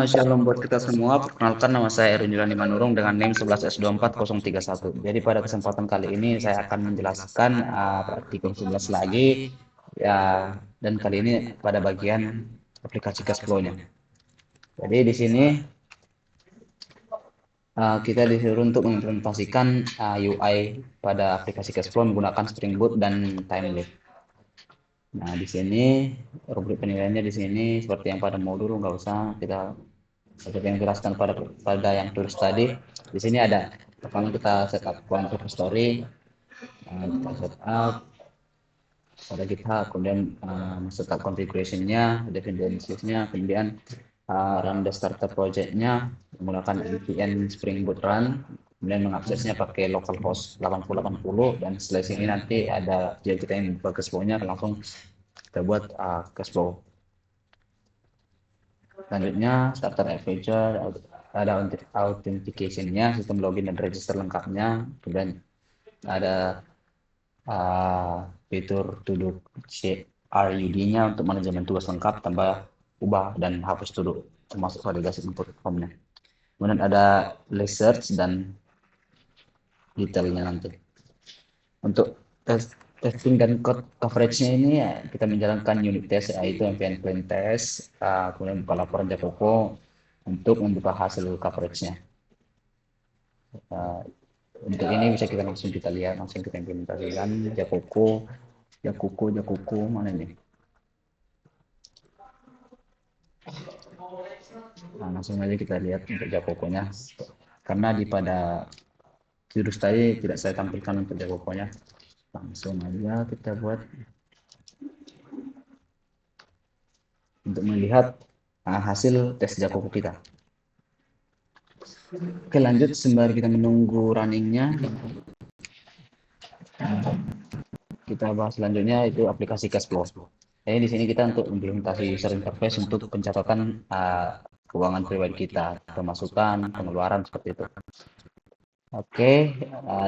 Shalom buat kita semua. Perkenalkan nama saya Erwin Julani Manurung dengan NIM 11S24031. Jadi pada kesempatan kali ini saya akan menjelaskan artikel 11 lagi ya, dan kali ini pada bagian aplikasi Cashflow-nya. Jadi di sini kita disuruh untuk mengimplementasikan UI pada aplikasi Cashflow menggunakan Spring Boot dan Timely. Nah, di sini rubrik penilaiannya di sini seperti yang pada modul, nggak usah kita seperti yang jelaskan pada yang tulis tadi. Di sini ada pertama kita setup point repository, kita setup pada GitHub, kemudian setup configuration-nya, dependencies-nya, kemudian run the starter project-nya menggunakan npm Spring Boot run, kemudian mengaksesnya pakai localhost 8080, dan setelah sini nanti ada jika kita yang buat cashflow-nya langsung kita buat cashflow. Selanjutnya starter adventure, ada authentication-nya, sistem login dan register lengkapnya, kemudian ada fitur to do RUD-nya untuk manajemen tugas lengkap, tambah, ubah, dan hapus to do, termasuk validasi input formnya. Kemudian ada research dan detailnya nanti. Untuk testing dan code coverage-nya ini ya, kita menjalankan unit test, yaitu npm clean test, kemudian buka laporan Jacopo untuk membuka hasil coverage-nya. Untuk ini bisa kita lihat langsung kita implementasikan Jakuku mana nih? Nah, langsung aja kita lihat untuk Jakukunya, karena di pada virus tadi tidak saya tampilkan untuk Jakukunya. Langsung aja kita buat untuk melihat hasil tes Jakuku kita. Oke, lanjut sembari kita menunggu runningnya, kita bahas selanjutnya itu aplikasi Cashflow. Jadi di sini kita untuk implementasi user interface untuk pencatatan keuangan pribadi kita, pemasukan, pengeluaran, seperti itu. Oke,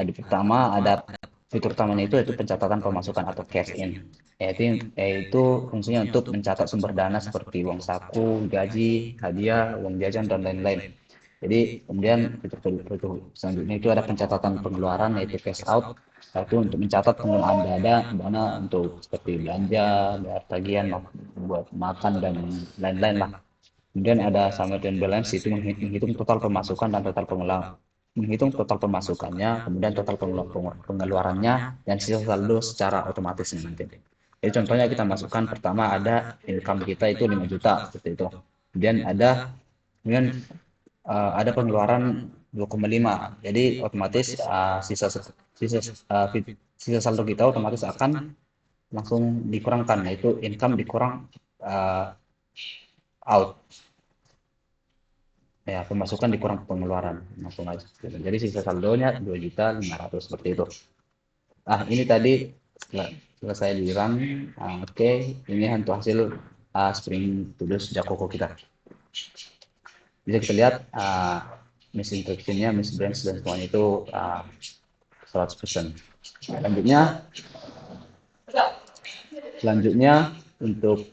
di pertama ada fitur utamanya itu yaitu pencatatan pemasukan atau cash in, yaitu fungsinya untuk mencatat sumber dana seperti uang saku, gaji, hadiah, uang jajan, dan lain-lain. Jadi kemudian fitur selanjutnya itu ada pencatatan pengeluaran, yaitu cash out, yaitu untuk mencatat penggunaan dana untuk seperti belanja, bayar tagihan, buat makan, dan lain-lain lah. Kemudian ada summary and balance, itu menghitung total pemasukan dan total menghitung total pemasukannya, kemudian total pengeluarannya, dan sisa saldo secara otomatis nanti. Jadi contohnya kita masukkan pertama ada income kita itu 5 juta seperti itu. Kemudian ada pengeluaran 2,5. Jadi otomatis sisa sisa uh, sisa saldo kita otomatis akan langsung dikurangkan, yaitu income dikurang out. Ya, pemasukan dikurang pengeluaran, langsung aja. Jadi sisa saldonya 2.500.000 seperti itu. Ini tadi selesai di run. Oke, ini untuk hasil Spring Tudus Jacoco kita. Bisa kita lihat miss instruction-nya, miss branch, dan semuanya itu 100%. Selanjutnya untuk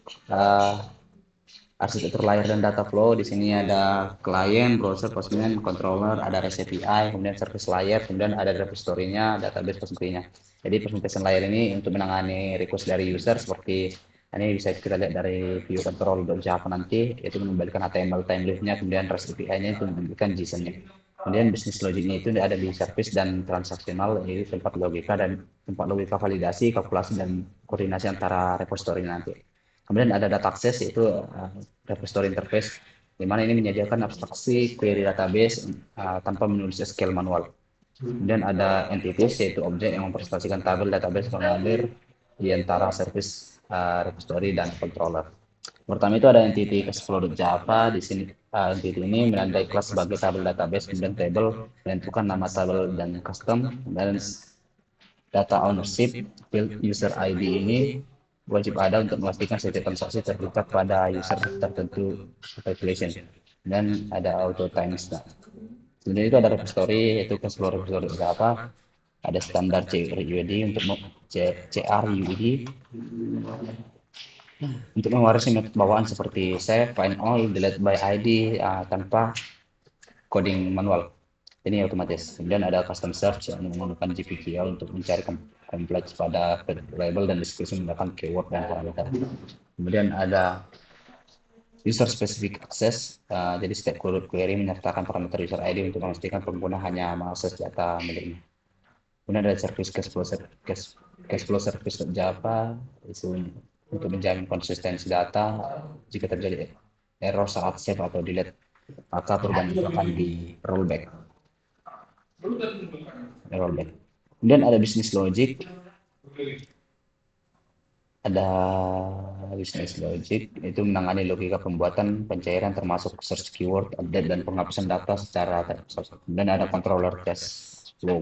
arsitektur layer dan data flow. Di sini ada client, browser, postman, controller, ada REST API, kemudian service layer, kemudian ada repository-nya, database persentasenya. Jadi presentation layer ini untuk menangani request dari user, seperti ini bisa kita lihat dari view control.java nanti, yaitu mengembalikan HTML template-nya, kemudian REST API-nya itu mengembalikan JSON-nya. Kemudian bisnis logiknya itu ada di service dan transaksional, yaitu tempat logika validasi, kalkulasi, dan koordinasi antara repository nanti. Kemudian ada data access, yaitu repository interface, di mana ini menyediakan abstraksi query database tanpa menulis SQL manual. Kemudian ada entities, yaitu objek yang mempresentasikan tabel database mengalir di antara service repository dan controller. Pertama itu ada entity Cashflow.java. Di sini entity ini menandai kelas sebagai tabel database, kemudian table menentukan nama tabel dan custom, dan data ownership field user ID ini wajib ada untuk memastikan setiap transaksi terbuka pada user tertentu calculation, dan ada auto times. Kemudian itu ada repository, yaitu Cashflow repository berapa, ada standar CRUD untuk CRUD, Untuk mewarisi metode bawaan seperti save, find all, delete by ID tanpa coding manual. Ini otomatis. Kemudian ada custom search yang menggunakan GPQL untuk mencari kompleks pada label dan deskripsi menggunakan keyword dan parameter. Kemudian ada user specific access. Jadi setiap query menyertakan parameter user ID untuk memastikan pengguna hanya mengakses data miliknya. Kemudian ada service cache flow service Java itu untuk menjamin konsistensi data. Jika terjadi error saat save atau delete, maka perubahan itu akan di rollback. Kemudian ada business logic. Ada business logic itu menangani logika pembuatan pencairan termasuk search keyword, update dan penghapusan data secara terpusat. Dan ada controller cache flow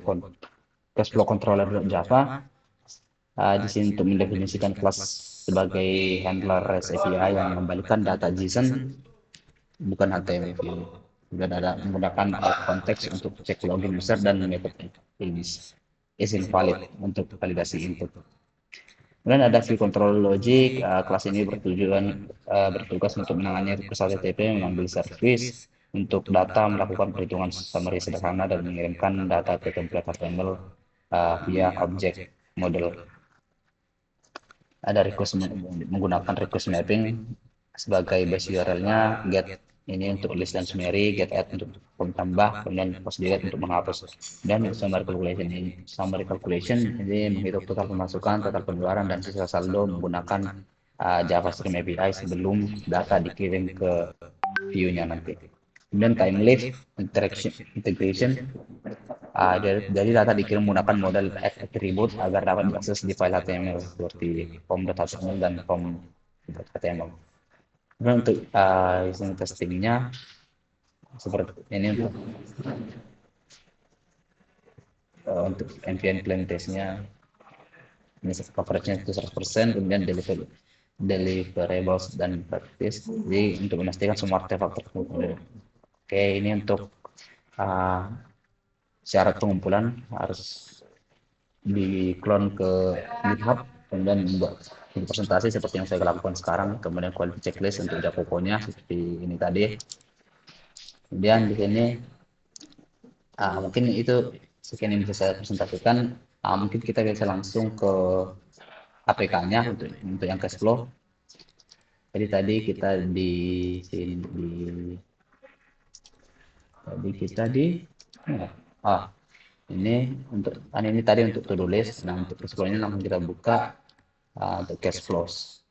controller Java di sini untuk mendefinisikan kelas sebagai handler REST API yang mengembalikan data JSON bukan HTML. Dan ada menggunakan konteks untuk cek login user dan metode is invalid untuk validasi input. Kemudian ada view control logic. Kelas ini bertugas untuk menangani request HTTP, mengambil service untuk data, melakukan perhitungan summary sederhana dan mengirimkan data ke template HTML via object model. Ada request menggunakan request mapping sebagai base URL-nya, get ini untuk list dan summary, get add untuk form tambah, kemudian post delete untuk menghapus. Dan summary calculation ini menghitung total pemasukan, total pengeluaran dan sisa saldo menggunakan JavaScript API sebelum data dikirim ke view-nya nanti. Kemudian time lift integration. Jadi data dikirim menggunakan model attribute agar dapat diakses di file HTML seperti form.html dan form.html. Kemudian untuk using testingnya seperti ini untuk npm client testnya ini coveragenya itu 100%, kemudian deliverables dan practice. Jadi untuk memastikan semua artefak terkumpul. Oke, ini untuk syarat pengumpulan harus di clone ke GitHub, kemudian membuat presentasi seperti yang saya lakukan sekarang, kemudian quality checklist untuk Jacopo-nya seperti ini tadi. Kemudian di sini mungkin itu sekian yang bisa saya presentasikan. Mungkin kita bisa langsung ke APK-nya untuk yang cash flow. Jadi tadi kita di sini ini untuk ini tadi untuk to-do list. Nah, untuk cash flow-nya langsung kita buka untuk cash flows.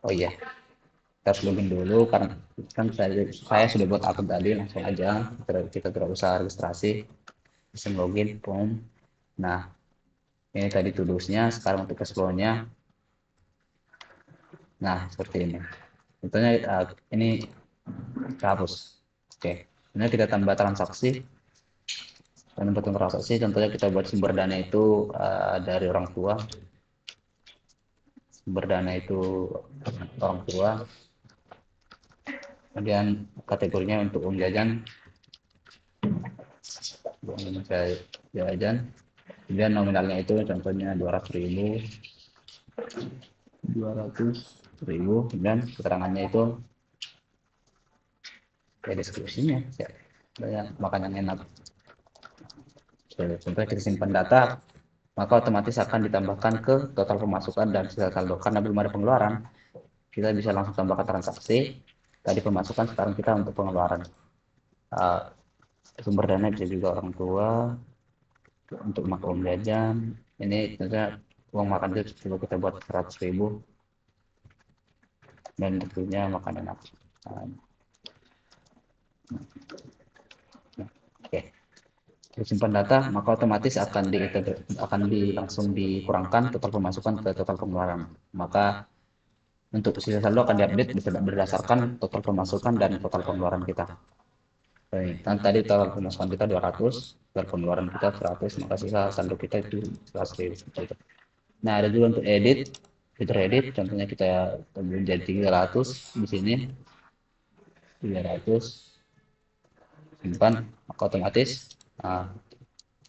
Oh iya, kita harus login dulu karena kan saya sudah buat akun tadi, langsung aja kita tidak usah registrasi, bisa login form. Nah, ini tadi to-do-nya, sekarang untuk cash flow-nya. Nah, seperti ini. Contohnya ini kita hapus. Oke, ini kita tambah transaksi. Dan untuk transaksi, contohnya kita buat sumber dana itu dari orang tua. Sumber dana itu orang tua. Kemudian kategorinya untuk uang jajan. Kemudian nominalnya itu contohnya 200.000. Kemudian keterangannya itu deskripsinya banyak makanan enak. Contohnya kita simpan data, maka otomatis akan ditambahkan ke total pemasukan dan sisa saldo. Karena belum ada pengeluaran, kita bisa langsung tambahkan transaksi. Tadi pemasukan, sekarang kita untuk pengeluaran. Sumber dana bisa juga orang tua untuk makan uang jajan. Ini tentunya uang makan itu coba kita buat 100.000 dan tentunya makanan enak. Oke. Simpan data, maka otomatis akan langsung dikurangkan total pemasukan ke total pengeluaran. Maka untuk sisa saldo akan diupdate berdasarkan total pemasukan dan total pengeluaran kita. Kan tadi total pemasukan kita 200, total pengeluaran kita 100, maka sisa saldo kita itu 100. Nah, ada juga untuk fitur edit, contohnya kita jadi 300 di sini. 300 simpan, maka otomatis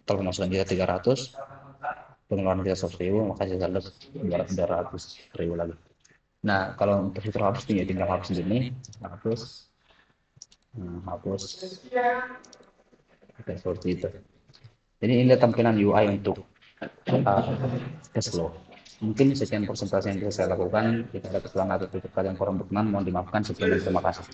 total pemasukan kita 300. pengeluaran kita 100.000, maka sisa saldo 200.000 lagi. Nah, kalau untuk fitur hapus tinggal hapus ini, hapus, hapus, oke, seperti itu. Jadi ini tampilan UI untuk cash flow. Mungkin sekian presentasi yang bisa saya lakukan. Kita ada kesalahan atau tutur kata yang kurang berkenan, mohon dimaafkan. Sekian dan terima kasih.